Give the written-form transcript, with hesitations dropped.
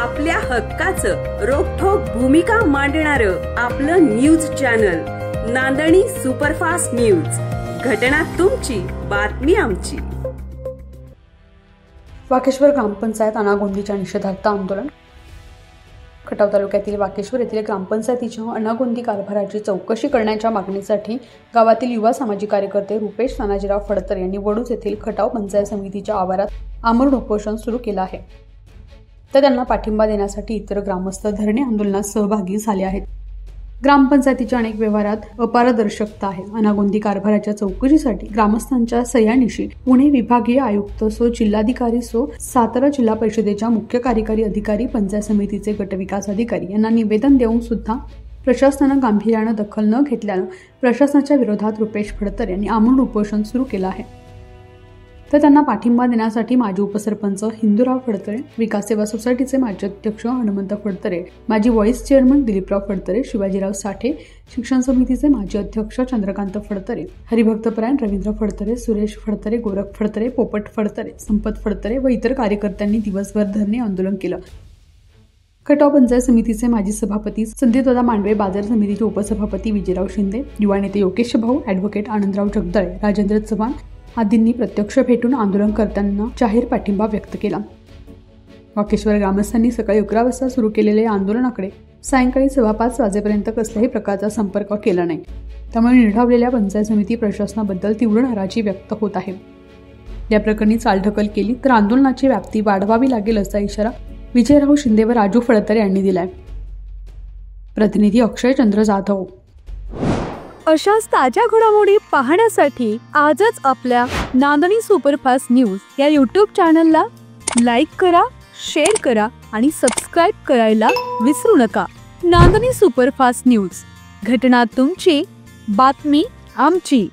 आपल्या हक्काचं रोखठोक भूमिका मांडणारं आपलं न्यूज चॅनल नांदणी सुपरफास्ट न्यूज. घटना तुमची, बातमी आमची. वाकेश्वर ग्रामपंचायत अनागोंदीच्या निषेधार्थ आंदोलन. खटाव तालुक्यातील वाकेश्वर येथील ग्रामपंचायतीच्या अनागोंदी कारभाराची चौकशी करण्याच्या मागणीसाठी गावातील युवा सामाजिक कार्यकर्ते रुपेश तानाजीराव फडतर यांनी वडूज येथील खटाव पंचायत समितीच्या आवारात आमरण उपोषण सुरू केलं आहे. तर त्यांना पाठिंबा देण्यासाठी इतर ग्रामस्थ धरणे आंदोलनात सहभागी झाले आहेत. ग्रामपंचायतीच्या अनेक व्यवहारात अपारदर्शकता आहे. अनागोंदी कारभाराच्या चौकशीसाठी ग्रामस्थांच्या सह्यांनीशी पुणे विभागीय आयुक्त सो, जिल्हाधिकारी सो, सातारा जिल्हा परिषदेच्या मुख्य कार्यकारी अधिकारी, पंचायत समितीचे गटविकास अधिकारी यांना निवेदन देऊन सुद्धा प्रशासनानं गांभीर्यानं दखल न घेतल्यानं प्रशासनाच्या विरोधात रुपेश फडतर यांनी आमरण उपोषण सुरू केलं आहे. तर त्यांना पाठिंबा देण्यासाठी माजी उपसरपंच हिंदूराव फडतरे, विकास सेवा सोसायटीचे माजी अध्यक्ष हनुमंत फडतरे, माजी व्हाईस चेअरमन दिलीपराव फडतरे, शिवाजीराव साठे, शिक्षण समितीचे माजी अध्यक्ष चंद्रकांत फडतरे, हरिभक्तपरायण रवींद्र फडतरे, सुरेश फडतरे, गोरख फडतरे, पोपट फडतरे, संपत फडतरे व इतर कार्यकर्त्यांनी दिवसभर धरणे आंदोलन केलं. खटाव पंचायत समितीचे माजी सभापती संदीपदादा मांडवे, बाजार समितीचे उपसभापती विजयराव शिंदे, युवा नेते योगेश भाऊ, ॲडव्होकेट आनंदराव जगदळे, राजेंद्र चव्हाण आदींनी प्रत्यक्ष भेटून आंदोलनकर्त्यांना जाहीर पाठिंबा व्यक्त केला. वाकेश्वर ग्रामस्थांनी सकाळी 11 वाजता सुरू केलेल्या आंदोलनाकडे सायंकाळी 5:15 वाजेपर्यंत कसल्याही प्रकारचा संपर्क केला नाही. त्यामुळे निर्ढावलेल्या पंचायत समिती प्रशासनाबद्दल तीव्र नाराजी व्यक्त होत आहे. या प्रकरणी चालढकल केली तर आंदोलनाची व्याप्ती वाढवावी लागेल असा इशारा विजयराव शिंदे व राजू फडतरे यांनी दिलाय. प्रतिनिधी अक्षय चंद्र जाधव. अशाच ताज्या घडामोडी पाहण्यासाठी आजच आपल्या नांदणी सुपरफास्ट न्यूज या यूट्यूब चॅनलला लाईक करा, शेअर करा आणि सबस्क्राईब करायला विसरू नका. नांदणी सुपरफास्ट न्यूज, घटना तुमची, बातमी आमची.